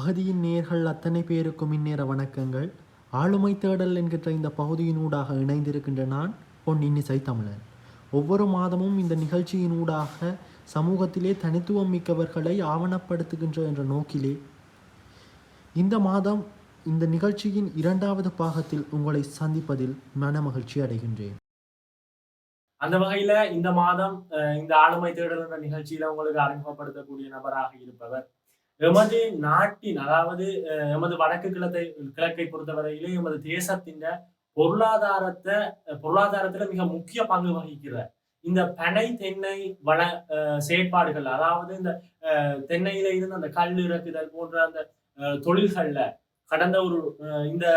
அகதியின் நேர்கள் அத்தனை பேருக்கும் இந்நேர வணக்கங்கள். ஆளுமை தேடல் என்கின்ற இந்த பகுதியினூடாக இணைந்திருக்கின்ற நான் பொன் இன்னிசை தமிழன். ஒவ்வொரு மாதமும் இந்த நிகழ்ச்சியினூடாக சமூகத்திலே தனித்துவம் மிக்கவர்களை ஆவணப்படுத்துகின்ற என்ற நோக்கிலே இந்த மாதம் இந்த நிகழ்ச்சியின் 2வது பாகத்தில் உங்களை சந்திப்பதில் மன மகிழ்ச்சி அடைகின்றேன். அந்த வகையில இந்த மாதம் இந்த ஆளுமை தேடல் என்ற நிகழ்ச்சியில உங்களுக்கு அறிமுகப்படுத்தக்கூடிய நபராக இருப்பவர் எமது நாட்டின், அதாவது எமது வடக்கு கிழக்கை பொறுத்தவரையிலே எமது தேசத்தின் பொருளாதாரத்துல மிக முக்கிய பங்கு வகிக்கிற இந்த பனை தென்னை வள செயற்பாடுகள், அதாவது இந்த தென்னையில இருந்து அந்த கல் இறக்குதல் போன்ற அந்த தொழில்கள்ல கடந்த ஒரு இந்த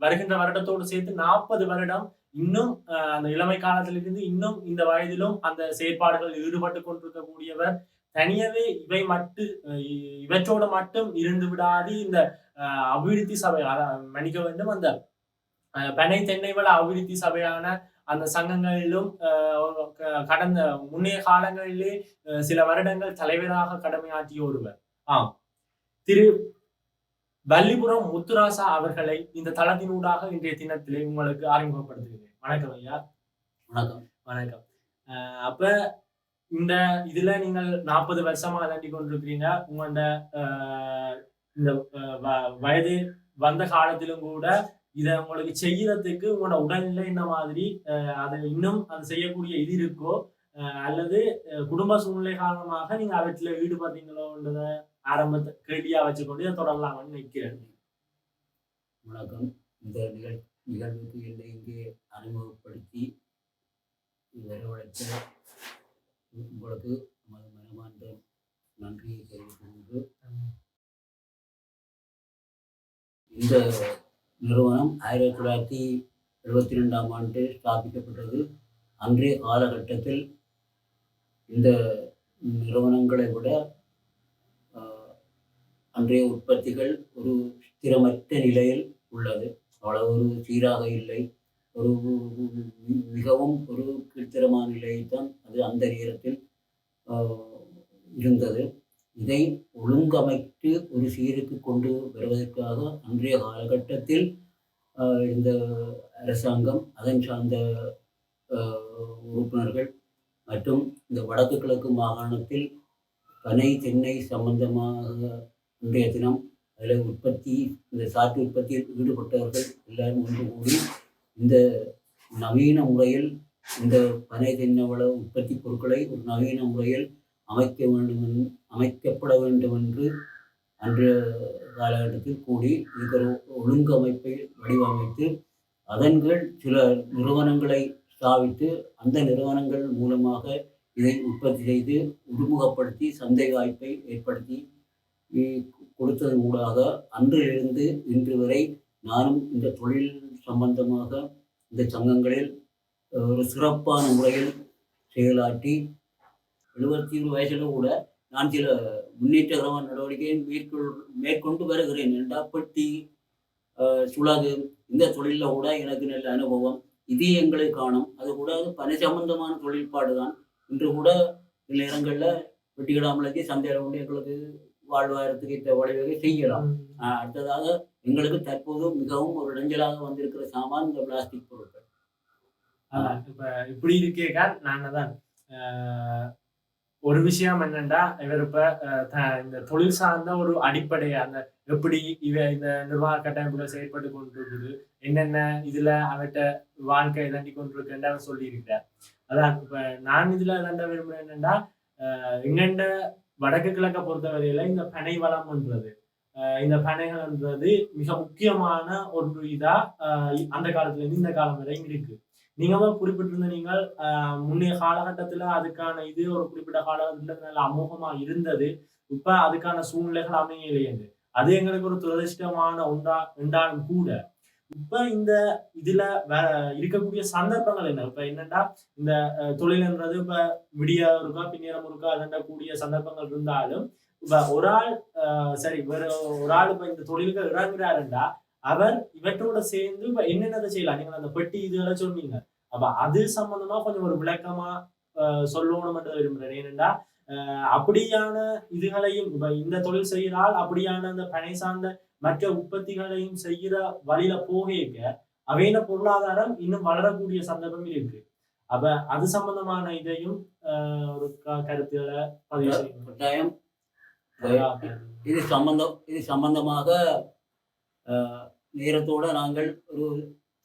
வருகின்ற வருடத்தோடு சேர்த்து 40 வருடம் இன்னும் அந்த இளமை காலத்திலிருந்து இன்னும் இந்த வயதிலும் அந்த செயற்பாடுகளில் ஈடுபட்டு கொண்டிருக்கக்கூடியவர் தனியவே இவற்றோடு மட்டும் இருந்து விடாது இந்த அபிவிருத்தி சபை மன்னிக்க வேண்டும், அந்த பனை தென்னை வள அபிவிருத்தி சபையான அந்த சங்கங்களிலும் கடந்த முன்னைய காலங்களிலே சில வருடங்கள் தலைவராக கடமையாற்றிய ஒருவர் திரு வல்லிபுரம் முத்துராசா அவர்களை இந்த தளத்தினூடாக இன்றைய தினத்திலே உங்களுக்கு அறிமுகப்படுத்துகிறேன். வணக்கம் ஐயா. வணக்கம். வணக்கம். அப்ப இந்த இதுல நீங்கள் 40 வருஷமா தாண்டி கொண்டிருக்கிறீங்க. உங்களோட இந்த வயது வந்த காலத்திலும் கூட இதை உங்களுக்கு செய்யறதுக்கு உங்களோட உடல்நிலை என்ன மாதிரி, அதை இன்னும் அது செய்யக்கூடிய இது இருக்கோ அல்லது குடும்ப சூழ்நிலை காரணமாக நீங்க அவற்றில ஈடுபடுறீங்களோன்றத ஆரம்பத்தை கேள்வியா வச்சுக்கொண்டு இதை தொடரலாம்னு நினைக்கிறேன். வணக்கம். இந்த நிகழ்வுக்கு என்னை இங்கே அறிமுகப்படுத்தி வரவழைத்த உங்களுக்கு மனமார்ந்த நன்றியை தெரிவித்து, இந்த நிறுவனம் 1972ஆம் ஆண்டு ஸ்தாபிக்கப்பட்டது. அன்றைய காலகட்டத்தில் இந்த நிறுவனங்களை விட அன்றைய உற்பத்திகள் ஒரு ஸ்திரமற்ற நிலையில் உள்ளது. அவ்வளவு ஒரு சீராக இல்லை. ஒரு மிகவும் ஒரு கீழ்த்தரமான நிலையைத்தான் அது அந்த நேரத்தில் இருந்தது. இதை ஒழுங்கமைத்து ஒரு சீருக்கு கொண்டு வருவதற்காக அன்றைய காலகட்டத்தில் இந்த அரசாங்கம், அதன் சார்ந்த உறுப்பினர்கள் மற்றும் இந்த வடக்கு கிழக்கு மாகாணத்தில் பனை தென்னை சம்பந்தமாக இன்றைய தினம் அதில் இந்த சாற்று உற்பத்தியில் ஈடுபட்டவர்கள் எல்லாரும் ஒன்று கூடி இந்த நவீன முறையில் இந்த பனை தென்னவள உற்பத்தி பொருட்களை ஒரு நவீன முறையில் அமைக்கப்பட வேண்டும் என்று அன்றைய காலகட்டத்தில் கூடி இருக்கிற ஒழுங்கமைப்பை வடிவமைத்து அதன்கள் சில நிறுவனங்களை ஸ்தாபித்து அந்த நிறுவனங்கள் மூலமாக இதை உற்பத்தி செய்து உருமுகப்படுத்தி சந்தை வாய்ப்பை ஏற்படுத்தி கொடுத்ததன் ஊடாக அன்றிலிருந்து இன்று வரை நானும் இந்த தொழில் சம்பந்தமாக இந்த சங்கங்களில் ஒரு சிறப்பான முறையில் செயலாற்றி 71 வயசில் கூட நான் சில முன்னேற்றகரமான நடவடிக்கையை மேற்கொண்டு வருகிறேன். பெட்டி சுழகு இந்த தொழிலில் கூட எனக்கு நல்ல அனுபவம், இது எங்களை காணும். அது கூட பணி சம்பந்தமான தொழில்பாடு தான். இன்று கூட சில நேரங்களில் வெட்டிக்கிடாமலுக்கு சந்தையில் கொண்டு எங்களுக்கு வாழ்வாதாரத்துக்கு ஏற்ற வழிவகை செய்யலாம். அடுத்ததாக எங்களுக்கு தற்போது மிகவும் ஒரு இடைஞ்சலாக வந்திருக்கிற சாமான் இந்த பிளாஸ்டிக் பொருட்கள். இப்ப இப்படி இருக்கேக்கா நான் தான் ஒரு விஷயம் என்னன்னா, இவர் இப்ப இந்த தொழில் சார்ந்த ஒரு அடிப்படை அந்த எப்படி இந்த நிர்வாக கட்டமைப்புகள் செயல்பட்டு கொண்டிருக்குது, என்னென்ன இதுல அவர்கிட்ட வாழ்க்கை தண்டி கொண்டிருக்குன்னு அவர் சொல்லி இருக்கிறார். அதான் இப்ப நான் இதுல தண்ட விரும்புறேன் என்னன்னா, எங்கண்ட வடக்கு கிழக்க பொறுத்தவரையில இந்த பனை வளம்ன்றது, இந்த பனைகள்ன்றது மிக முக்கியமான ஒரு இதா அந்த காலத்துல இருந்து இந்த காலம் வரையும் இருக்கு. நீங்க குறிப்பிட்டிருந்த நீங்கள் முன்னைய காலகட்டத்துல அதுக்கான இது ஒரு குறிப்பிட்ட காலகட்டத்துல நல்ல அமோகமா இருந்தது. இப்ப அதுக்கான சூழ்நிலைகள் அமையலையே. அது எங்களுக்கு ஒரு துரதிருஷ்டமான உண்டாலும் கூட இப்ப இந்த இதுல இருக்கக்கூடிய சந்தர்ப்பங்கள் என்ன? இப்ப என்னன்னா, இந்த தொழில்ன்றது இப்ப விடிய இருக்கா பின்னேரம் இருக்கா அதண்டக்கூடிய சந்தர்ப்பங்கள் இருந்தாலும் இப்ப ஒரு ஆள் சரி வேற ஒரு ஆள் இப்ப இந்த தொழிலுக்கு இறங்குறாருண்டா அவர் இவற்றோட சேர்ந்து இப்ப என்னென்னதை செய்யலாம்? நீங்க அந்த பெட்டி இதுகளை சொன்னீங்க. அப்ப அது சம்பந்தமா கொஞ்சம் ஒரு விளக்கமா சொல்லணும்ன்றதை விரும்புறேன். ஏனென்றா அப்படியான இதுகளையும் இப்ப இந்த தொழில் செய்யறால் அப்படியான அந்த பனை சார்ந்த மற்ற உற்பத்திகளையும் செய்யற வழியில போக அவையின பொருளாதாரம் இன்னும் வளரக்கூடிய சந்தர்ப்பம் இருக்கு. அப்ப அது சம்பந்தமான இதையும் ஒரு கருத்துக்களை பதிவு செய்யணும். இது சம்பந்தமாக நேரத்தோட நாங்கள் ஒரு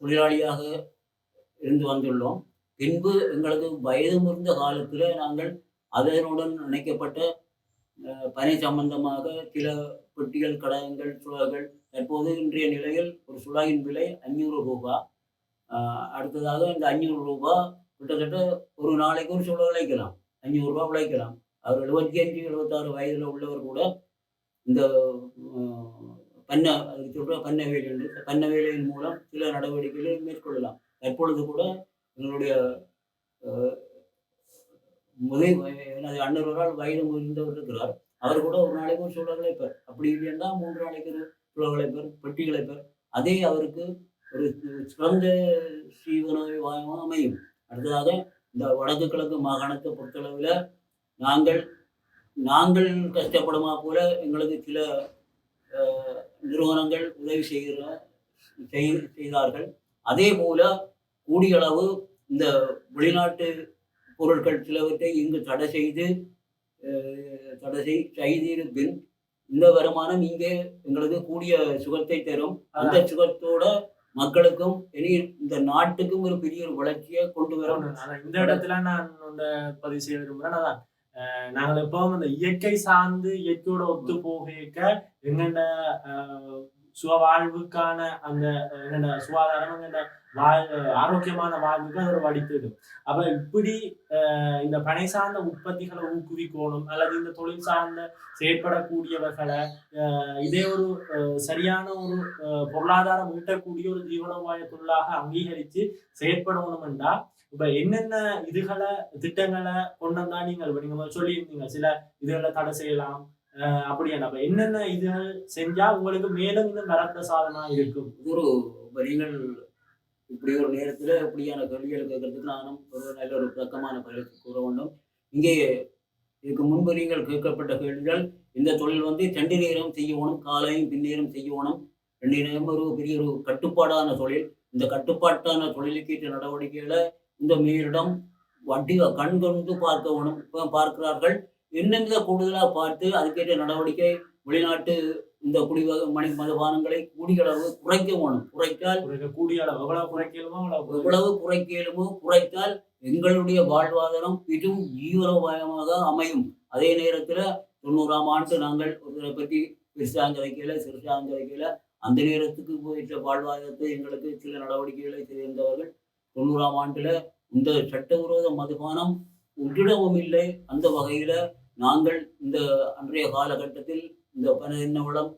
தொழிலாளியாக இருந்து வந்துள்ளோம். பின்பு எங்களது வயது முதிர்ந்த காலத்தில் நாங்கள் அதனுடன் இணைக்கப்பட்ட பனை சம்பந்தமாக சில பெட்டிகள், கடகங்கள், சுழல்கள். தற்போது இன்றைய நிலையில் ஒரு சுழாயின் விலை 500 ரூபாய். அடுத்ததாக இந்த 500 ரூபாய் கிட்டத்தட்ட ஒரு நாளைக்கு ஒரு சுழல் உழைக்கலாம், 500 ரூபாய் உழைக்கலாம். அவர் 75, 76 வயதில் உள்ளவர் கூட இந்த பண்ண வேலையின் மூலம் சில நடவடிக்கைகளை மேற்கொள்ளலாம். தற்பொழுது கூட எங்களுடைய அண்ணர் ஒரு ஆள் வயது முதிர்ந்தவர் இருக்கிறார். அவர் கூட ஒரு நாளைக்கு ஒரு சுழல் உழைப்பார். அப்படி இல்லைன்னா 3 நாளைக்கு ஒரு சுழல் உழைப்பார், பெட்டி உழைப்பார். அதே அவருக்கு ஒரு சிறந்த ஜீவனோபாயமாக அமையும். அடுத்ததாக இந்த வடக்கு கிழக்கு மாகாணத்தை பொறுத்தளவில் நாங்கள் கஷ்டப்படுமா போல எங்களுக்கு சில நிறுவனங்கள் உதவி செய்தார்கள். அதே போல கூடிய அளவு இந்த வெளிநாட்டு பொருட்கள் சிலவற்றை இங்கு தடை செய்திருப்பின் இந்த வருமானம் இங்கே எங்களுக்கு கூடிய சுகத்தை தரும். அந்த சுகத்தோட மக்களுக்கும் இனி இந்த நாட்டுக்கும் ஒரு பெரிய ஒரு வளர்ச்சியை கொண்டு வரும். இந்த இடத்துல நான் பதிவு செய்ய விரும்புகிறேன். நாங்கள் எப்பவும் அந்த இயற்கை சார்ந்து இயற்கையோட ஒத்து போக எங்கண்ட சுவாழ்வுக்கான அந்த எங்கண்ட சுகாதாரம், எங்கண்ட ஆரோக்கியமான வாழ்வுக்கு அது ஒரு வடித்திடும். அப்ப இப்படி இந்த பனை சார்ந்த உற்பத்திகளை ஊக்குவிக்கணும், அல்லது இந்த தொழில் சார்ந்த செயற்படக்கூடியவர்களை இதே ஒரு சரியான ஒரு பொருளாதாரம் ஈட்டக்கூடிய ஒரு ஜீவனோபாய தொழிலாக அங்கீகரித்து செயற்படணும் என்றா இப்ப என்னென்ன இதுகளை திட்டங்களை கொண்டு வந்தா நீங்க சொல்லியிருந்தீங்க, சில இதுகளை தடை செய்யலாம் அப்படியான என்னென்ன இதுகள் செஞ்சா உங்களுக்கு மேலும் இன்னும் வரப்பிரசாதமா இருக்கும்? நீங்கள் இப்படி ஒரு நேரத்துல இப்படியான கேள்விகள் கேட்கறதுக்கு நானும் ஒரு நல்ல ஒரு விளக்கமான பதில் கூற வேண்டும். இங்கே இதுக்கு முன்பு நீங்கள் கேட்கப்பட்ட கேள்விகள், இந்த தொழில் 2 நேரம் செய்யணும், காலையும் பின்னேரம் செய்யணும், 2 நேரம் ஒரு பெரிய ஒரு கட்டுப்பாடான தொழில். இந்த கட்டுப்பாட்டான தொழிலுக்கேற்ற நடவடிக்கைகளை இந்த மேலிடம் வட்டி கண் கொண்டு பார்க்கிறார்கள். என்னென்ன கூடுதலாக பார்த்து அதுக்கேற்ற நடவடிக்கை வெளிநாட்டு இந்த மதுபானங்களை கூடியளவு குறைக்க வேணும். எவ்வளவு குறைக்கலுமோ குறைத்தால் எங்களுடைய வாழ்வாதாரம் பெரும் ஜீவனோபாயமாக அமையும். அதே நேரத்தில் 90ஆம் ஆண்டு நாங்கள் ஒருவரை பற்றி சிறுசாங்க அந்த நேரத்துக்கு போயிட்ட வாழ்வாதாரத்தை எங்களுக்கு சில நடவடிக்கைகளை செய்திருந்தவர்கள் 90ஆம் ஆண்டுல இந்த சட்டவிரோத மதுபானம் உற்றிடவும் இல்லை. அந்த வகையில நாங்கள் இந்த அன்றைய காலகட்டத்தில் இந்த பணவளம்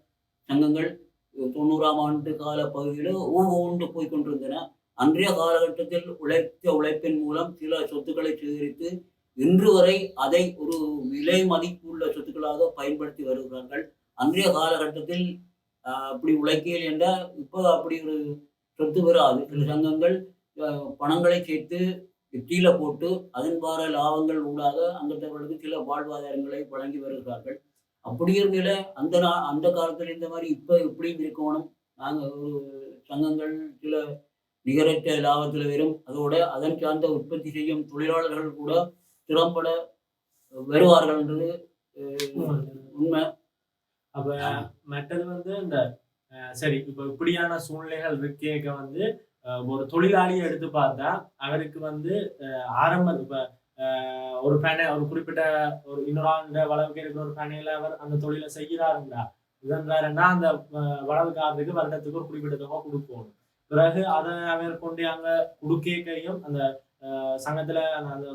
சங்கங்கள் 90ஆம் ஆண்டு கால பகுதியில் ஒவ்வொன்று போய்கொண்டிருந்தன. அன்றைய காலகட்டத்தில் உழைப்பின் மூலம் சில சொத்துக்களை சேகரித்து இன்று வரை அதை ஒரு விலை மதிப்புள்ள சொத்துக்களாக பயன்படுத்தி வருகிறார்கள். அன்றைய காலகட்டத்தில் அப்படி உழைக்கையில் என்றால் இப்போ அப்படி ஒரு சொத்து வராது. சில சங்கங்கள் பணங்களை சேர்த்து வெற்றியில போட்டு அதன் வார லாபங்கள் ஊடாக அங்கத்தவர்களுக்கு சில வாழ்வாதாரங்களை வழங்கி வருகிறார்கள். அப்படி இருந்த அந்த காலத்தில் இந்த மாதிரி இப்ப எப்படியும் இருக்கணும். நாங்கள் ஒரு சங்கங்கள் சில நிகரற்ற லாபத்தில் வரும். அதோட அதன் சார்ந்த உற்பத்தி செய்யும் தொழிலாளர்கள் கூட திறம்பட வருவார்கள் என்றது உண்மை. அப்ப மற்றது இந்த சரி, இப்ப இப்படியான சூழ்நிலைகள் இருக்கேக்க ஒரு தொழிலாளியை எடுத்து பார்த்தா அவருக்கு ஆரம்ப இப்ப ஒரு பேனை ஒரு குறிப்பிட்ட ஒரு இன்னொரு வளவுக்கு இருக்கிற ஒரு பேனையில அவர் அந்த தொழிலை செய்கிறாருங்களா இதன்றாருன்னா அந்த வளவுக்காரருக்கு வருடத்துக்கு ஒரு குறிப்பிட்ட தொகை கொடுக்கணும். பிறகு அதை அவர் கொண்டு அங்க குடுக்கையும் அந்த சங்கத்துல அந்த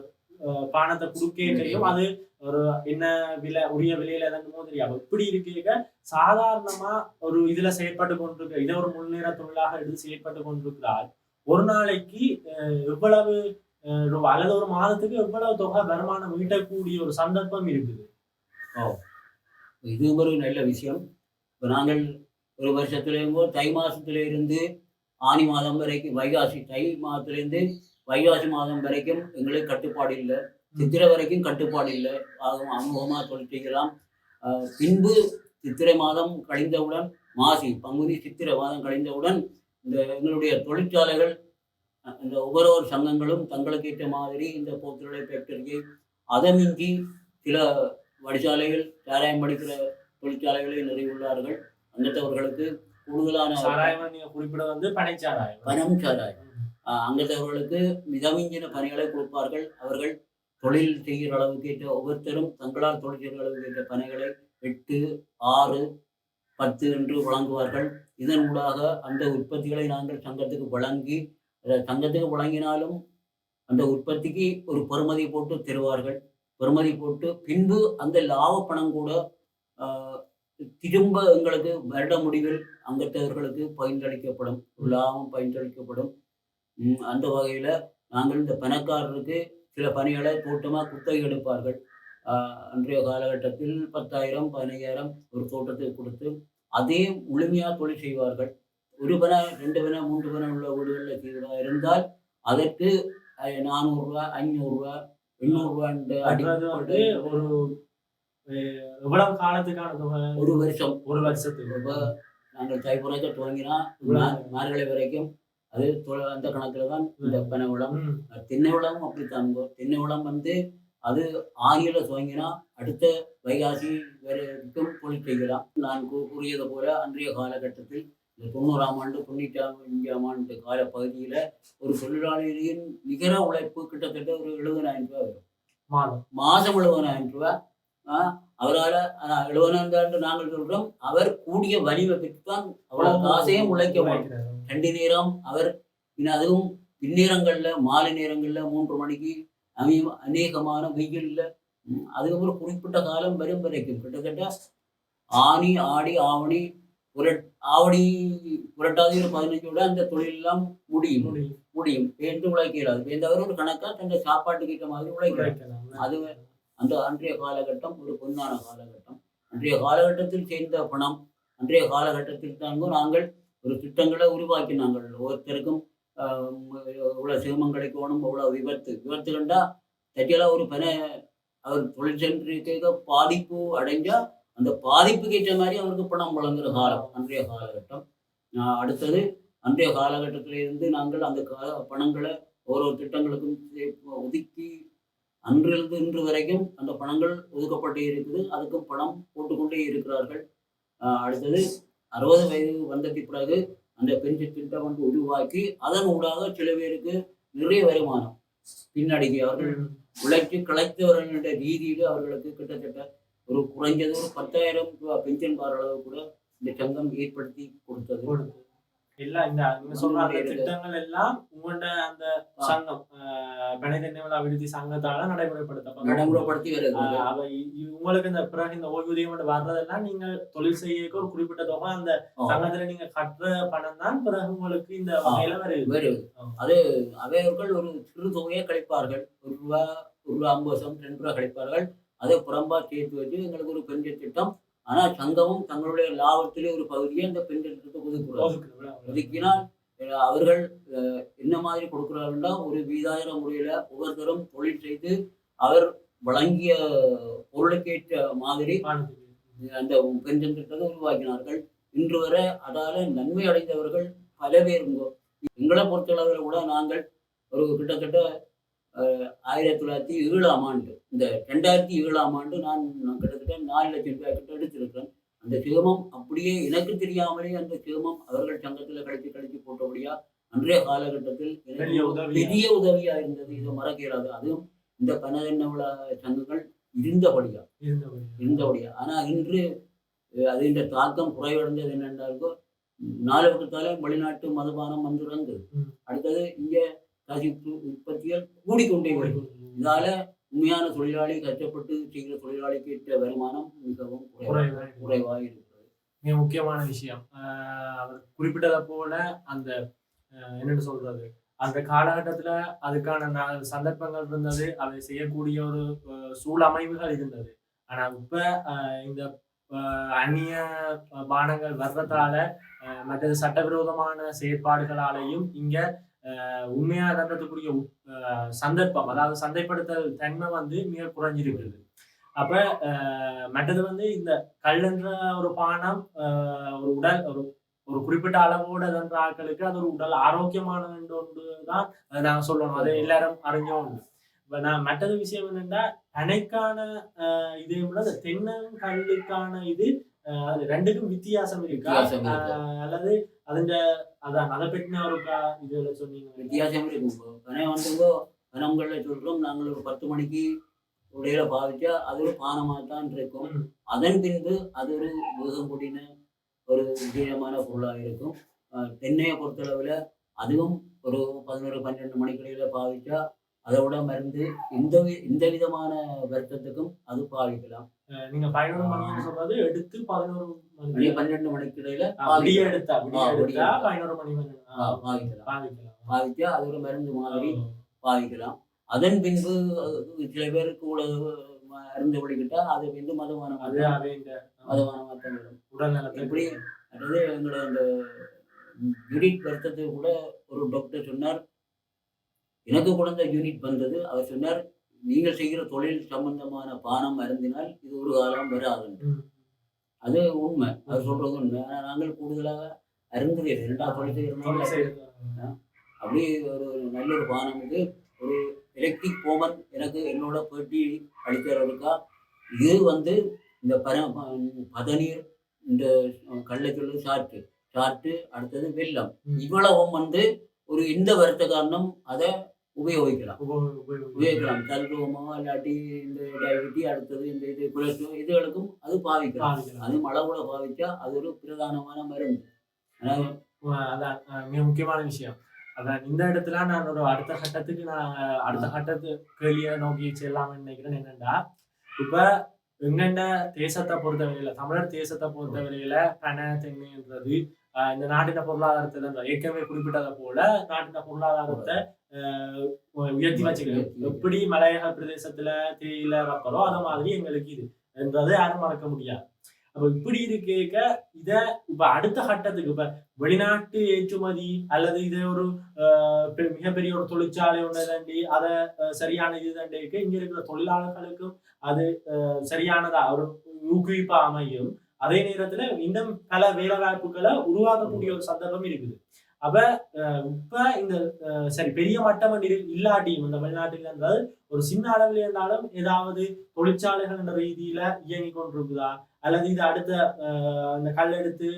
பானத்தை குடுக்கையும் அது ஒரு என்ன விலை உரிய விலையில எதோ தெரியாது. இப்படி இருக்க சாதாரணமா ஒரு இதுல செயற்பட்டு கொண்டிருக்க இதை ஒரு முன்னேற தொழிலாக எடுத்து செயற்பட்டு கொண்டிருக்கிறார். ஒரு நாளைக்கு எவ்வளவு அல்லது ஒரு மாதத்துக்கு எவ்வளவு தொகை வருமானம் ஈட்டக்கூடிய ஒரு சந்தர்ப்பம் இருக்குது? இது ஒரு நல்ல விஷயம். இப்போ நாங்கள் ஒரு வருஷத்துலேருந்தோ தை மாசத்துல இருந்து ஆனி மாதம் வரைக்கும் தை மாதத்திலேருந்து வைகாசி மாதம் வரைக்கும் எங்களுக்கு கட்டுப்பாடு இல்லை. சித்திரை வரைக்கும் கட்டுப்பாடு இல்லை. அமோகமாக தொழில் செய்யலாம். பின்பு சித்திரை மாதம் கழிந்தவுடன், மாசி பங்குனி சித்திரை மாதம் கழிந்தவுடன் இந்த எங்களுடைய தொழிற்சாலைகள், இந்த ஒவ்வொரு சங்கங்களும் தங்களுக்கு ஏற்ற மாதிரி இந்த போக்குவரத்து ஃபேக்டரியை அதை மிஞ்சி சில வடிசாலைகள், சாராயம் படிக்கிற தொழிற்சாலைகளை நிறுவியுள்ளார்கள். அங்கத்தவர்களுக்கு கூடுதலான சாராயம் நீங்க குறிப்பிட பனைச்சாராயம், பனம் சாராயம், அங்கத்தவர்களுக்கு மிதமிஞ்சின பணிகளை கொடுப்பார்கள். அவர்கள் தொழில் செய்கிற அளவுக்கு ஏற்ற ஒவ்வொருத்தரும் தங்களால் தொழில் செய்கிற அளவுக்கு ஏற்ற பணிகளை 8, 6, 10 என்று வழங்குவார்கள். இதன் ஊடாக அந்த உற்பத்திகளை நாங்கள் சங்கத்துக்கு வழங்கி, சங்கத்துக்கு வழங்கினாலும் அந்த உற்பத்திக்கு ஒரு பெறுமதி போட்டு தருவார்கள். பெறுமதி போட்டு பின்பு அந்த லாப பணம் கூட திரும்ப எங்களுக்கு வருட முடிவில் அங்கத்தவர்களுக்கு பகிர்ந்தளிக்கப்படும், லாபம் பகிர்ந்தளிக்கப்படும். அந்த வகையில் நாங்கள் இந்த பணக்காரருக்கு சில பணிகளை தோட்டமாக குத்தகை எடுப்பார்கள். அன்றைய காலகட்டத்தில் 10,000, 15,000 ஒரு தோட்டத்துக்கு கொடுத்து அதே முழுமையாக தொழில் செய்வார்கள். 1 பனை, 2 பனை, 3 பனை உள்ள வீடுகளில் செய்வதாக இருந்தால் அதற்கு 400 ரூபா, 500 ரூபா, 800 ரூபான்ற அடிப்படை ஒரு எவ்வளவு காலத்துக்கான ஒரு வருஷம், ஒரு வருஷத்துக்கு நாங்கள் தைப்பூரத்தை துவங்கினா மார்கழி வரைக்கும் அது அந்த கணக்கில் தான் இந்த பனை விளம். தென்னை விளமும் அப்படித்தான். தென்னை விளம் அது ஆங்கில துவங்கினா அடுத்த வைகாசி வரைக்கும் தொழில் செய்யலாம். நான் கூறியது போல அன்றைய காலகட்டத்தில் இந்த 90ஆம் ஆண்டு 95ஆம் ஆண்டு கால பகுதியில் ஒரு தொழிலாளியின் நிகர உழைப்பு கிட்டத்தட்ட ஒரு 70,000 ரூபாய் வரும். மாதம் 70,000 ரூபாய். அவரால் 70,000 நாங்கள் சொல்றோம். அவர் கூடிய வலிமை பெற்றுத்தான் அவ்வளவு காசையும் உழைக்க மாட்டார். 2 நேரம் அவர், அதுவும் பின்னேரங்கள்ல, மாலை நேரங்கள்ல 3 மணிக்கு அநேகமான வெயில்ல, அதுக்கப்புறம் குறிப்பிட்ட காலம் வரும் வரைக்கும் கிட்டத்தட்ட ஆனி, ஆடி, ஆவணி, ஆவணி புரட்டாதி ஒரு 15 அந்த தொழிலெல்லாம் முடியும் பேர்ந்து உழைக்கிறார். பேர்ந்தவர் ஒரு கணக்கா தன் சாப்பாட்டுக்கு ஏற்ற மாதிரி உழைக்கிறார். அது அந்த அன்றைய காலகட்டம் ஒரு பொன்னான காலகட்டம். அன்றைய காலகட்டத்தில் சேர்ந்த பணம், அன்றைய காலகட்டத்தில் தாங்க நாங்கள் ஒரு திட்டங்களை உருவாக்கினாங்கள். ஒவ்வொருத்தருக்கும் இவ்வளவு சிரமங்களை கோணும், இவ்வளவு விபத்து கண்டா தட்டியெல்லாம் ஒரு பனை அவர் தொழில் சென்று பாதிப்பு அடைஞ்சா அந்த பாதிப்புக்கு ஏற்ற மாதிரி அவருக்கு பணம் வழங்குற காலம் அன்றைய காலகட்டம். அடுத்தது அன்றைய காலகட்டத்திலிருந்து நாங்கள் அந்த பணங்களை ஒரு திட்டங்களுக்கும் ஒதுக்கி அன்றிலிருந்து இன்று வரைக்கும் அந்த பணங்கள் ஒதுக்கப்பட்டே இருக்குது. அதுக்கும் பணம் போட்டுக்கொண்டே இருக்கிறார்கள். அடுத்தது 60 வயது வந்ததுக்கு பிறகு அந்த பென்ஷன் திட்டம் உருவாக்கி அதன் ஊடாக சில பேருக்கு நிறைய வருமானம் பின்னடிக்கு அவர்கள் உழைத்து கலைத்தவர்களுடைய ரீதியில் அவர்களுக்கு கிட்டத்தட்ட ஒரு குறைஞ்சது ஒரு 10,000 ரூபாய் பென்ஷன் பார் அளவு கூட இந்த சங்கம் ஏற்படுத்தி கொடுத்தது. எல்லாம் இந்த நீங்க சொல்ற அந்த திட்டங்கள் எல்லாம் உங்களோட அந்த சங்கம் பனைத்தென்னை அபிவிருத்தி சங்கத்தால நடைமுறைப்படுத்தி வருது. உங்களுக்கு இந்த பிறகு இந்த ஓய்வூதியம் வர்றதெல்லாம் நீங்க தொழில் செய்ய ஒரு குறிப்பிட்ட தொகை அந்த சங்கத்துல நீங்க கட்டுற பணம் தான் பிறகு உங்களுக்கு இந்த வகையில வருது. அது அவையவர்கள் ஒரு சிறு தொகையை கழிப்பார்கள். ₹1, ₹50, ₹2 கழிப்பார்கள். அதை புறம்பா சேர்த்து வச்சு எங்களுக்கு ஒரு பென்ஷன் திட்டம். ஆனா சங்கமும் தங்களுடைய லாபத்திலே ஒரு பகுதியை அந்த பென்ஷன் திட்டத்தை ஒதுக்கினால் அவர்கள் என்ன மாதிரி கொடுக்கிறார்கள்னா ஒரு வீதாயிர முறையில ஒவ்வொருத்தரும் தொழில் செய்து அவர் வழங்கிய பொருளுக்கேற்ற மாதிரி அந்த பென்ஷன் திட்டத்தை உருவாக்கினார்கள். இன்று வரை அதால நன்மை அடைந்தவர்கள் பல பேர். எங்களை பொறுத்தளவில் கூட நாங்கள் ஒரு கிட்டத்தட்ட 1907ஆம் ஆண்டு, இந்த 2007ஆம் ஆண்டு நான் கிட்டத்தட்ட 4 லட்சம் ரூபாய் கிட்ட எடுத்திருக்கிறேன். அந்த சிரமம் அப்படியே எனக்கு தெரியாமலே அந்த சிரமம் அவர்கள் சங்கத்தில் கழிச்சு போட்டபடியா அன்றைய காலகட்டத்தில் பெரிய உதவியா இருந்தது. இதை மறக்க இயலாது. அதுவும் இந்த பனைத்தென்னை சங்கங்கள் இருந்தபடியா. ஆனா இன்று அது இந்த தாக்கம் குறைவடைந்தது என்னென்றாருக்கோ 4 பக்கத்தாலும் வெளிநாட்டு மதுபானம் வந்துடுறது. அடுத்தது இங்க உற்பத்திகள் கூடிக்கொண்டே வரும். இதால உண்மையான தொழிலாளி, கஷ்டப்பட்டு செய்கிற தொழிலாளிக்கு ஏற்ற வருமானம் மிகவும் குறைவாக இருக்கிறது. மிக முக்கியமான விஷயம் அவர் குறிப்பிட்டதை போல அந்த என்னன்னு சொல்றது, அந்த காலகட்டத்துல அதுக்கான சந்தர்ப்பங்கள் இருந்தது, அதை செய்யக்கூடிய ஒரு சூழமைவுகள் இருந்தது. ஆனா இப்ப இந்த அந்நிய பானங்கள் வர்றதால மற்றது சட்டவிரோதமான செயற்பாடுகளாலையும் இங்க உண்மையா தண்டத்துக்குரிய சந்தர்ப்பம், அதாவது சந்தைப்படுத்தல் தன்மை வந்து மிக குறைஞ்சிருக்கிறது. அப்ப மற்றது வந்து இந்த கல்லுன்ற ஒரு பானம் ஒரு உடல் ஒரு ஒரு குறிப்பிட்ட அளவோட என்ற ஆட்களுக்கு அது ஒரு உடல் ஆரோக்கியமான ஒன்று தான் நான் சொல்லணும். அதை எல்லாரும் அறிஞ்ச ஒன்று. இப்ப நான் மற்றது விஷயம் என்னன்னா, பனைக்கான இதே விட அந்த தென்னங்கல்லுக்கான இது அது 2க்கும் வித்தியாசம் இருக்கா? வித்தியாசம் இருக்கு. அல்லது அதுண்ட அதான் அத பத்தின ஒரு இதுல சொன்னீங்க. வித்தியாசம் இருக்கும். பனை வந்துங்கோ பனங்கள்ல சொல்றோம் நாங்கள் ஒரு 10 மணிக்கு உடையில பாவிச்சா அது ஒரு பானமாக தான் இருக்கும். ம். அதன் பின்பு அது ஒரு வேகம் கூடின ஒரு விசேஷமான பொருளாக இருக்கும். தென்னையை பொறுத்தளவில் அதுவும் ஒரு 11, 12 மணிக்கிடையில பாவிச்சா அதை விட மருந்து எந்த விதமான வருத்தத்துக்கும் அது பாவிக்கலாம். நீங்க 11 மணின்னு சொல்றது எடுத்து 11 மணி மணி 12 மணிக்கிடையில விடிய எடுத்தா விடிய எடுத்தா 11 மணி வரை பாவிக்கலாம். பாவிக்கலாம். பாவிச்சா அது ஒரு மருந்து மாதிரி பாவிக்கலாம். அதன் பின்பு சில பேருக்கு மருந்து வடிக்கிட்டா அது பின்பு மதமான அது அவைண்ட மதமானமாக வரும். உடல் நலத்தை எப்படி அதாவது எங்களை அந்த யூனிட் வருத்தத்துக்கு கூட ஒரு டாக்டர் சொன்னார், எனக்கு கூட இந்த யூனிட் வந்தது. அவர் சொன்னார், நீங்கள் செய்கிற தொழில் சம்பந்தமான பானம் அருந்தினால் இது ஒரு காலம் வராது. அது உண்மை, அது சொல்றது உண்மை. ஆனால் நாங்கள் கூடுதலாக அருந்ததே 2வது தொழில் செய்கிறோம். அப்படி ஒரு நல்ல ஒரு பானம் இது. ஒரு எலக்ட்ரிக் போமன் எனக்கு என்னோட பேட்டி அளித்தவர்களுக்கா இது வந்து இந்த பதநீர், இந்த கடலை சொல்லு சாற்று அடுத்தது வெல்லம், இவ்வளவும் வந்து ஒரு இந்த வருத்த காரணம் அதை உபயோகிக்கலாம். தல்ரோமோ இல்லாட்டி இந்த டயபிட்டி, அடுத்தது இந்த இது கொலஸ்ட்ரால், இதுகளுக்கும் அது பாவிக்கலாம். அது அளவுல பாவிச்சா அது ஒரு பிரதானமான மருந்து. அதான் மிக முக்கியமான விஷயம். அதான் இந்த இடத்துல நான் ஒரு அடுத்த கட்டத்து கேள்வியை நோக்கி செல்லாமன்னு நினைக்கிறேன். என்னன்னா, இப்ப எங்கென்ன தேசத்தை பொறுத்தவரையில, தமிழர் தேசத்தை பொறுத்தவரையில பனை தென்னைன்றது இந்த நாட்டின பொருளாதாரத்தை ஏற்கனவே குறிப்பிட்டதை போல நாட்டின பொருளாதாரத்தை உயர்த்தி வச்சுக்கணும். எப்படி மலையக பிரதேசத்துல தேயிலை ரப்பரோ அத மாதிரி எங்களுக்கு இது என்றதை யாரும் மறக்க முடியாது. அப்ப இப்படி இருக்க இத இப்ப அடுத்த கட்டத்துக்கு இப்ப வெளிநாட்டு ஏற்றுமதி அல்லது இது ஒரு மிகப்பெரிய ஒரு தொழிற்சாலை ஒன்று தாண்டி அதை சரியான இது தாண்டிக்கு இங்க இருக்கிற தொழிலாளர்களுக்கும் அது சரியானதா ஒரு ஊக்குவிப்பா அமையும். அதே நேரத்துல இன்னும் பல வேலை வாய்ப்புகளை உருவாக்கக்கூடிய ஒரு சந்தர்ப்பம் இருக்குது. அப்ப இப்ப இந்த சரி பெரிய மட்டம் இல்லாட்டியும் இந்த வெளிநாட்டுல இருந்தால் ஒரு சின்ன அளவில் இருந்தாலும் ஏதாவது தொழிற்சாலைகள் என்ற ரீதியில இயங்கி கொண்டிருக்குதா, அல்லது இது அடுத்த இந்த கல் எடுத்து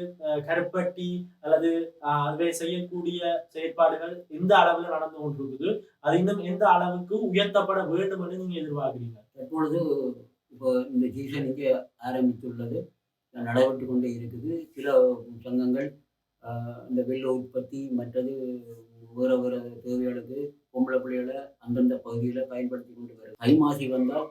கருப்பட்டி அல்லது அதுவே செய்யக்கூடிய செயற்பாடுகள் எந்த அளவுல நடந்து கொண்டிருக்குது, அது இன்னும் எந்த அளவுக்கு உயர்த்தப்பட வேண்டும் என்று நீங்க எதிர்பார்க்கிறீங்க? தற்பொழுது இப்போ இந்த சீசன் இங்கே ஆரம்பித்துள்ளது, நடைபெற்று கொண்டே இருக்குது. சில சங்கங்கள் இந்த வெள்ள உற்பத்தி மற்றது வேறு வேறு தேவைகளுக்கு பொம்பளை பிள்ளைகளை அந்தந்த பகுதியில் பயன்படுத்தி கொண்டு வருது. தை மாசி வந்தால்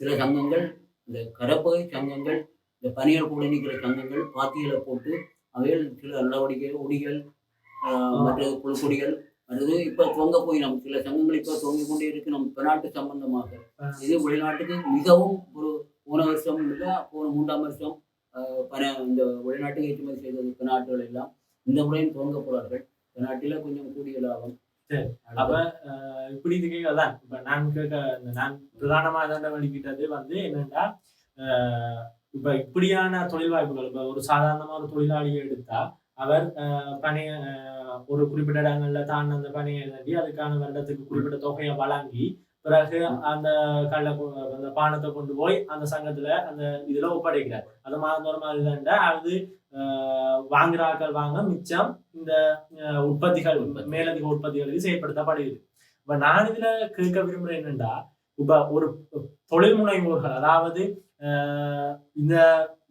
சில சங்கங்கள், இந்த கடப்பகை சங்கங்கள், இந்த பனியல் கூட நிற்கிற சங்கங்கள் பாத்திகளை போட்டு அவைகள் சில நடவடிக்கைகள் ஒடிகள் மற்றது புழுக்கொடிகள் மற்றது இப்போ துவங்க போயினோம். சில சங்கங்கள் இப்போ துவங்கி கொண்டே இருக்கு நம் பெநாட்டு சம்பந்தமாக. இது வெளிநாட்டுக்கு மிகவும் ஒரு போன வருஷம் இல்லை, போன 3ஆம் வருஷம் இந்த வெளிநாட்டுக்கு ஏற்றுமதி செய்தது பெநாட்டுகள் எல்லாம் இந்த முறையும் துவங்க போறார்கள். பெநாட்டில கொஞ்சம் கூடிய லாபம். சரி, அப்ப இப்படி இதுதான் இப்ப நான் பிரதானமா வலிக்கிட்டது வந்து என்னன்னா, இப்ப இப்படியான தொழில் வாய்ப்புகள் இப்ப ஒரு சாதாரணமா ஒரு தொழிலாளியை எடுத்தா அவர் பனைய ஒரு குறிப்பிட்ட இடங்கள்ல தான் அந்த பனையை நம்பி அதுக்கான வருடத்துக்கு குறிப்பிட்ட தொகையை வழங்கி பிறகு அந்த அந்த பானத்தை கொண்டு போய் அந்த சங்கத்துல அந்த இதுல ஒப்படைக்கிறார். அது மாதந்தோறும் அதுதான்டா அது வாங்குறாக்கள் வாங்க மிச்சம் இந்த உற்பத்திகள் மேலதிக உற்பத்திகளுக்கு செயற்படுத்தப்படுகிறது. இப்ப நான் இதுல கேட்க விரும்புறேன் என்னண்டா, இப்ப ஒரு தொழில் முனைவோர்கள், அதாவது இந்த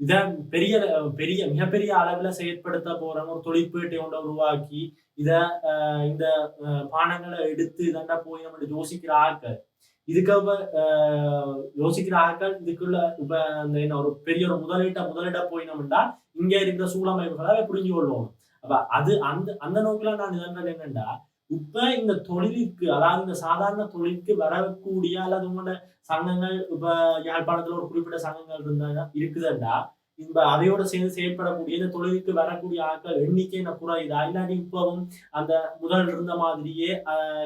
இத பெரிய பெரிய மிகப்பெரிய அளவுல செயற்படுத்த போற ஒரு தொழிற்பேட்டை ஒன்றை உருவாக்கி இத இந்த பானங்களை எடுத்து இதண்டா போய் நம்ம யோசிக்கிற ஆட்கள், இதுக்கு யோசிக்கிற ஆட்கள் இதுக்குள்ள இப்ப அந்த என்ன ஒரு பெரிய ஒரு முதலிட போயினோம்டா இங்க இருக்கிற சூழமைப்புகளை புரிஞ்சு கொள்வோம். அப்ப அது அந்த நோக்கில நான் இதன்றது என்னண்டா, இப்ப இந்த தொழிலுக்கு, அதாவது இந்த சாதாரண தொழிலுக்கு வரக்கூடிய அல்லது உங்களோட சங்கங்கள் இப்ப யாழ்ப்பாணத்துல ஒரு குறிப்பிட்ட சங்கங்கள் இருக்குதுண்டா, இந்த அவையோட சேர்ந்து செயல்படக்கூடிய இந்த தொழிலுக்கு வரக்கூடிய ஆட்கள் எண்ணிக்கை என்ன குறையுதா இல்லாட்டி இப்பவும் அந்த முதல் இருந்த மாதிரியே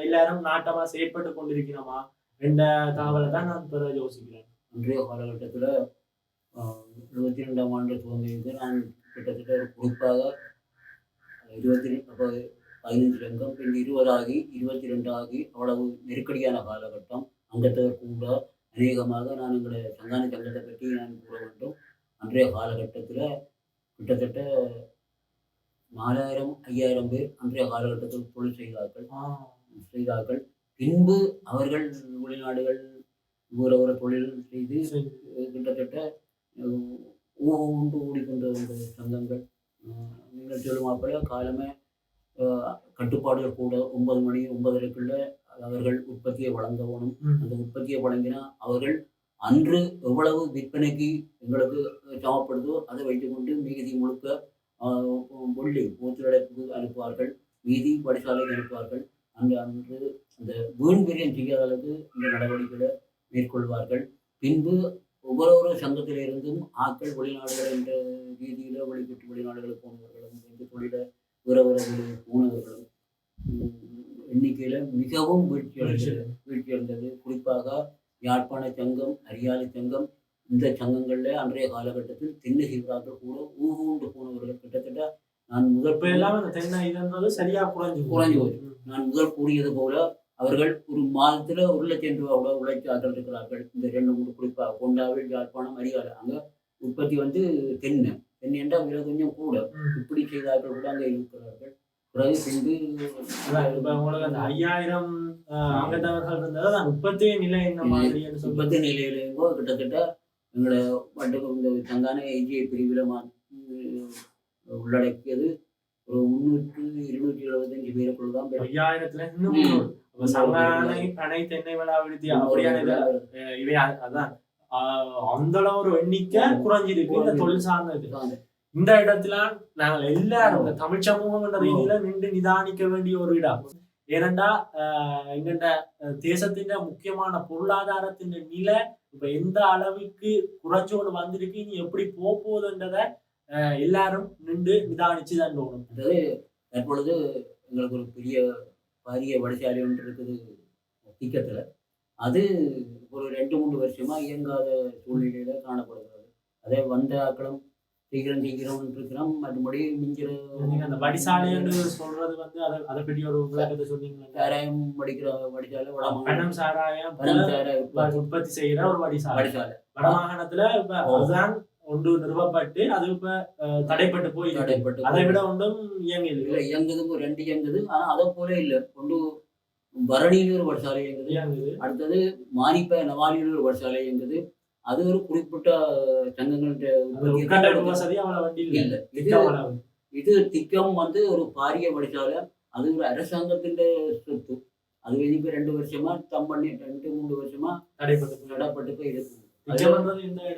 எல்லாரும் நாட்டமா செயற்பட்டு கொண்டிருக்கிறோமா என்ற தகவலை தான் நான் பெற யோசிக்கிறேன். இன்றைய காலகட்டத்தில் 72ஆம் ஆண்டு துவங்கியது நான் கிட்டத்தட்ட ஒரு குறிப்பாக 15 ரங்கம் பின் 20 ஆகி 22 ஆகி அவ்வளவு நெருக்கடியான காலகட்டம். அங்கத்தவர் கூட அநேகமாக நான் எங்களுடைய சங்கத்தை பற்றி நான் கூற வேண்டும். அன்றைய காலகட்டத்தில் கிட்டத்தட்ட 4000 5000 பேர் அன்றைய காலகட்டத்தில் தொழில் செய்தார்கள். பின்பு அவர்கள் வெளிநாடுகள் வேறு தொழில் செய்து கிட்டத்தட்ட ஊன்று ஓடிக்கொண்டு வந்த சங்கங்கள். நீங்கள் சொல்லுமாப்பல காலமே கட்டுப்பாடுகள் கூட 9 மணி 9:30க்குள்ள அவர்கள் உற்பத்தியை வழங்கணும். அந்த உற்பத்தியை வழங்கினா அவர்கள் அன்று எவ்வளவு விற்பனைக்கு எங்களுக்கு சமப்படுதோ அதை வைத்துக்கொண்டு மீதி முழுக்க வெள்ளி ஊத்துழைப்புக்கு அனுப்புவார்கள், மீதி படிசாலைக்கு அனுப்புவார்கள். அன்று அந்த வீண் விரியம் செய்யாத அளவுக்கு இந்த நடவடிக்கைகளை மேற்கொள்வார்கள். பின்பு ஒவ்வொரு சங்கத்திலிருந்தும் ஆட்கள் வெளிநாடுகள் என்ற ரீதியில் வெளிப்பட்டு வெளிநாடுகளுக்கு போனவர்களும் இந்த தொழில வேறு போனவர்களும் எண்ணிக்கையில் மிகவும் வீழ்ச்சி அடைந்தது. குறிப்பாக யாழ்ப்பாண சங்கம், அரியாலை சங்கம், இந்த சங்கங்களில் அன்றைய காலகட்டத்தில் தென்னை சிவராக்கள் கூட ஊண்டு போனவர்கள் கிட்டத்தட்ட நான் முதல் தென்னை இதன்றது சரியா குறைஞ்சு போச்சு. நான் முதல் கூறியது போல அவர்கள் ஒரு மாதத்துல 1,00,000 ரூபாவோட உழைச்சார்கள் இருக்கிறார்கள். இந்த 2-3 குறிப்பாக கொண்டாவில், யாழ்ப்பாணம், அரியாலை அங்க உற்பத்தி தென்னை என்றால் விலை கொஞ்சம் கூட இப்படி செய்தார்கள் கூட அங்கே இருக்கிறார்கள். பிறகு பின்பு உங்களுக்கு அந்த 5000 அங்கத்தவர்கள் இருந்தது உற்பத்தி நிலை என்ன மாதிரி உற்பத்தி நிலையிலேயோ கிட்டத்தட்ட எங்களை மட்டும் இந்த சங்கான ஐஜிஐ பிரிவில் உள்ளடக்கியது ஒரு 300-275 பேருக்குள் தான் 5000த்துல அணை தென்னை விழாவிடுத்தி இவை அதான் அந்த அளவு ஒரு எண்ணிக்கை குறைஞ்சிருக்கு இந்த தொழில் சார்ந்தது. இந்த இடத்துல நாங்கள் எல்லாரும் இந்த தமிழ் சமூகம் என்ற ரீதியில நின்று நிதானிக்க வேண்டிய ஒரு இடம். ஏனென்றா எங்கள்ட தேசத்தின் முக்கியமான பொருளாதாரத்தின் நிலை இப்ப எந்த அளவுக்கு குறைச்சோடு வந்திருக்கு, இனி எப்படி போகுதுன்றத எல்லாரும் நின்று நிதானிச்சு தான் தோணும். அதாவது தற்பொழுது எங்களுக்கு ஒரு பெரிய பாரிய வடிசாலை ஒன்று இருக்குது திக்கத்துல. அது ஒரு 2-3 வருஷமா இயங்காத சூழ்நிலையில காணப்படுகிறது. அதே வந்த ஆக்களும் சீக்கிரம் இருக்கிறோம். மற்றபடி மிஞ்சிற அந்த வடிசாலை சொல்றது அதை பற்றி ஒரு விளக்கத்தை சொன்னீங்க. சாராயம் படிக்கிற வடிசாலை, பணம் சாராயம் உற்பத்தி செய்யற ஒரு வடிசாலை வடமாகாணத்துல அதுதான் ஒன்று நிறுவப்பட்டு அது இப்ப தடைப்பட்டு போய் அதை விட ஒன்றும் இயங்குது 2 இயங்குது. ஆனா அதை போல இல்லை. ஒன்று பரணியில் ஒரு வடிசாலை இயங்குது, அடுத்தது மானிப்ப நவாலியில் ஒரு வடிசாலை இயங்குது. அது ஒரு குறிப்பிட்ட சங்கங்கள்ட்ட இல்லை. இது திக்கம் ஒரு பாரிய வடிசாலை. அது ஒரு அரசாங்கத்தின் சொத்து. அது இப்ப 2 வருஷமா 2-3 வருஷமா தடைப்பட்டு போய் இருக்கு.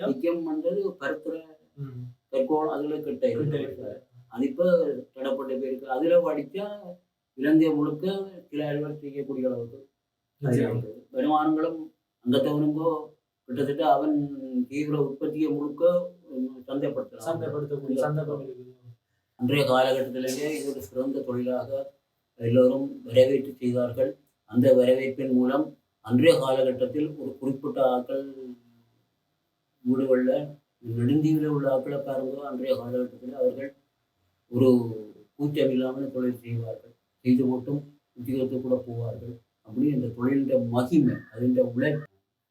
திக்கம் பருத்துறை கற்கோள் அதுல கிட்ட அது இப்ப தடைப்பட்டு போயிருக்கு. அதுல படிச்சா இலங்கை முழுக்க சில அலுவலர் செய்யக்கூடிய அளவுக்கு வருமானங்களும் அங்கத்தவனுங்கோ கிட்டத்தட்ட அவன் தீவிர உற்பத்தியை முழுக்க சந்தைப்படுத்தக்கூடிய சந்தர்ப்பம் இருக்குது. அன்றைய காலகட்டத்திலேயே இது ஒரு சிறந்த தொழிலாக எல்லோரும் வரவேற்று செய்தார்கள். அந்த வரவேற்பின் மூலம் அன்றைய காலகட்டத்தில் ஒரு குறிப்பிட்ட ஆட்கள் வீடுகளில் நெடுந்தீவில் உள்ள ஆட்களை பாருங்க. அன்றைய காலகட்டத்தில் அவர்கள் ஒரு கூச்சம் இல்லாமல் தொழில் செய்வார்கள். செய்து மட்டும் உத்தியோகத்துக்கு கூட போவார்கள். அப்படி இந்த தொழிலின் மகிமை அதன் உழைப்பு.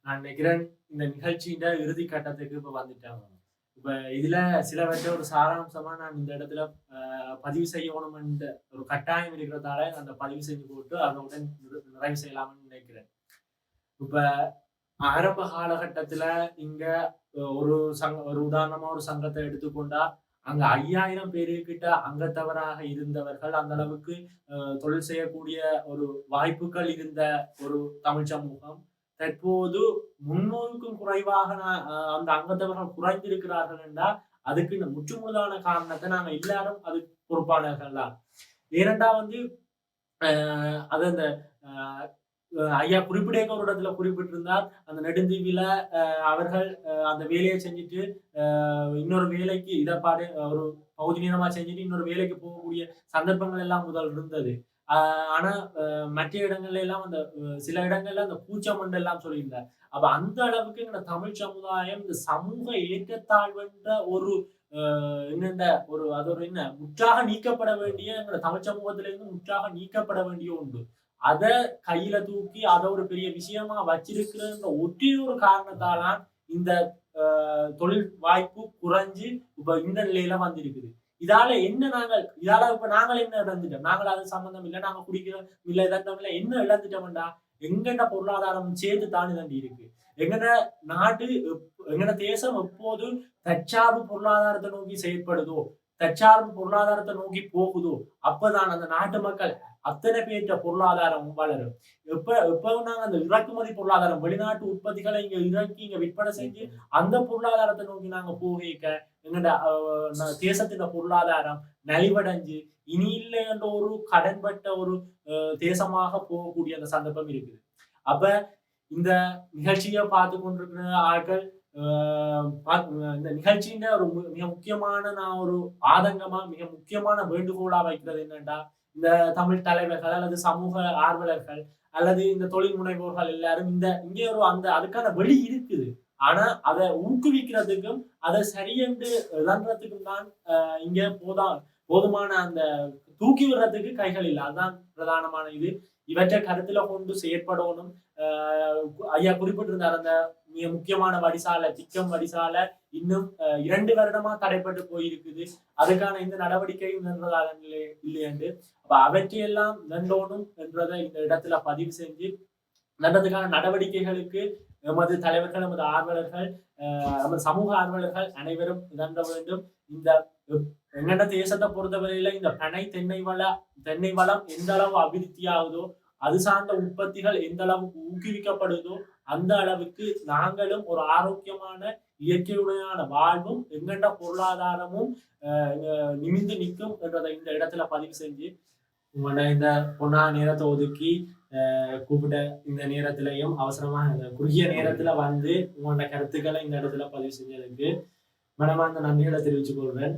நான் நினைக்கிறேன் இந்த நிகழ்ச்சியின் இறுதி கட்டத்துக்கு இப்ப வந்துட்டாங்க. இப்ப இதுல சிலவற்றை ஒரு சாராம்சமா நான் இந்த இடத்துல பதிவு செய்யணும் என்ற ஒரு கட்டாயம் இருக்கிறதால அந்த பதிவு செஞ்சு போட்டு அதனுடன் நிறைவு செய்யலாம்னு நினைக்கிறேன். இப்ப ஆரம்ப காலகட்டத்துல இங்க ஒரு உதாரணமா ஒரு சங்கத்தை எடுத்துக்கொண்டா அங்க 5000 பேருக்கிட்ட அங்கத்தவராக இருந்தவர்கள், அந்த அளவுக்கு தொழில் செய்யக்கூடிய ஒரு வாய்ப்புகள் இருந்த ஒரு தமிழ் சமூகம் தற்போது 300க்கும் குறைவாக அந்த அங்கத்தவர்கள் குறைந்திருக்கிறார்கள் என்றால் அதுக்கு இந்த முற்றுமுழுதான காரணத்தை நாங்க எல்லாரும் அது பொறுப்பானவர்கள் தான். ஏனெண்டா அது அந்த ஐயா குறிப்பிடேக்க ஒரு இடத்துல குறிப்பிட்டிருந்தார். அந்த நெடுந்தீவில அவர்கள் அந்த வேலையை செஞ்சுட்டு இன்னொரு வேலைக்கு இடப்பாடு ஒரு பகுதி நேரமா செஞ்சுட்டு இன்னொரு வேலைக்கு போகக்கூடிய சந்தர்ப்பங்கள் எல்லாம் முதல் இருந்தது. ஆனா மற்ற இடங்கள்ல எல்லாம் அந்த சில இடங்கள்ல அந்த கூச்சம் எல்லாம் சொல்லியிருந்தார். அப்ப அந்த அளவுக்கு எங்க தமிழ் சமுதாயம் இந்த சமூக ஏற்றத்தாழ்வுன்ற ஒரு என்னென்ன ஒரு அது ஒரு என்ன முற்றாக நீக்கப்பட வேண்டிய எங்க தமிழ் சமூகத்திலிருந்து முற்றாக நீக்கப்பட வேண்டிய ஒன்று. அத கையில தூக்கி அத ஒரு பெரிய விஷயமா வச்சிருக்கிறன்ற ஒரே ஒரு காரணத்தால இந்த தொழில் வாய்ப்பு குறைஞ்சு இப்ப இந்த நிலையில வந்திருக்குது. இதால இப்ப நாங்கள் என்ன இழந்துட்டோம்? நாங்கள் அது சம்பந்தம் இல்ல. நாங்க குடிக்கிறோம் இல்ல இழந்தோம் இல்ல. என்ன இழந்துட்டோம்டா? எங்கட பொருளாதாரம் சேர்ந்து தாண்டி தண்டி இருக்கு. எங்கட நாடு எங்கட தேசம் எப்போது தற்சார்பு பொருளாதாரத்தை நோக்கி செயற்படுதோ, தற்சார்பு பொருளாதாரத்தை நோக்கி போகுதோ, அப்பதான் அந்த நாட்டு மக்கள் அத்தனை பேற்ற பொருளாதாரம் வளரும். எப்பவும் நாங்க அந்த இறக்குமதி பொருளாதாரம் வெளிநாட்டு உற்பத்திகளை இங்க இறக்கி இங்க விற்பனை செஞ்சு அந்த பொருளாதாரத்தை நோக்கி நாங்க போகிக்க எங்கட தேசத்தின் பொருளாதாரம் நலிவடைஞ்சு இனி இல்லை என்ற ஒரு கடன்பட்ட ஒரு தேசமாக போகக்கூடிய அந்த சந்தர்ப்பம் இருக்குது. அப்ப இந்த நிகழ்ச்சியை பார்த்து கொண்டிருக்கிற ஆட்கள் இந்த நிகழ்ச்சியின் ஒரு மிக முக்கியமான நான் ஒரு ஆதங்கமா மிக முக்கியமான வேண்டுகோளா வைக்கிறது என்னன்னா இந்த தமிழ் தலைவர்கள் அல்லது சமூக ஆர்வலர்கள் அல்லது இந்த தொழில் முனைவோர்கள் எல்லாரும் இங்கே ஒரு அந்த அதுக்கான வழி இருக்குது. ஆனா அதை ஊக்குவிக்கிறதுக்கும் அதை சரியென்று இழன்றதுக்கும் தான் இங்க போதுமான அந்த தூக்கி விடுறதுக்கு கைகள் இல்லை. அதுதான் பிரதானமான இது. இவற்றை கருத்துல கொண்டு செயற்படணும். ஐயா குறிப்பிட்டிருந்தார் அந்த மிக முக்கியமான வடிசாலை திக்கம் வடிசாலை இன்னும் 2 வருடமா தடைப்பட்டு போயிருக்குது. அதுக்கான இந்த நடவடிக்கையும் நின்றதாக இல்லையென்று அப்ப அவற்றையெல்லாம் நன்றோனும் என்றதை இந்த இடத்துல பதிவு செஞ்சு நன்றதுக்கான நடவடிக்கைகளுக்கு எமது தலைவர்கள் எமது ஆர்வலர்கள் நமது சமூக ஆர்வலர்கள் அனைவரும் நன்ற வேண்டும். இந்த எங்கட தேசத்தை பொறுத்தவரையில இந்த பனை தென்னை வளம் எந்த அளவு அபிவிருத்தி ஆகுதோ அது சார்ந்த உற்பத்திகள் எந்த அளவுக்கு ஊக்குவிக்கப்படுதோ அந்த அளவுக்கு நாங்களும் ஒரு ஆரோக்கியமான இயற்கையுடையான வாழ்வும் எங்கண்ட பொருளாதாரமும் நிமிந்து நிற்கும் என்றதை இந்த இடத்துல பதிவு செஞ்சு உங்களோட இந்த பொன்னா நேரத்தை ஒதுக்கி கூப்பிட்ட இந்த நேரத்திலையும் அவசரமா குறுகிய நேரத்துல வந்து உங்களோட கருத்துக்களை இந்த இடத்துல பதிவு செஞ்சதுக்கு மனமார்ந்த நன்றிகளை தெரிவித்துக் கொள்றேன்.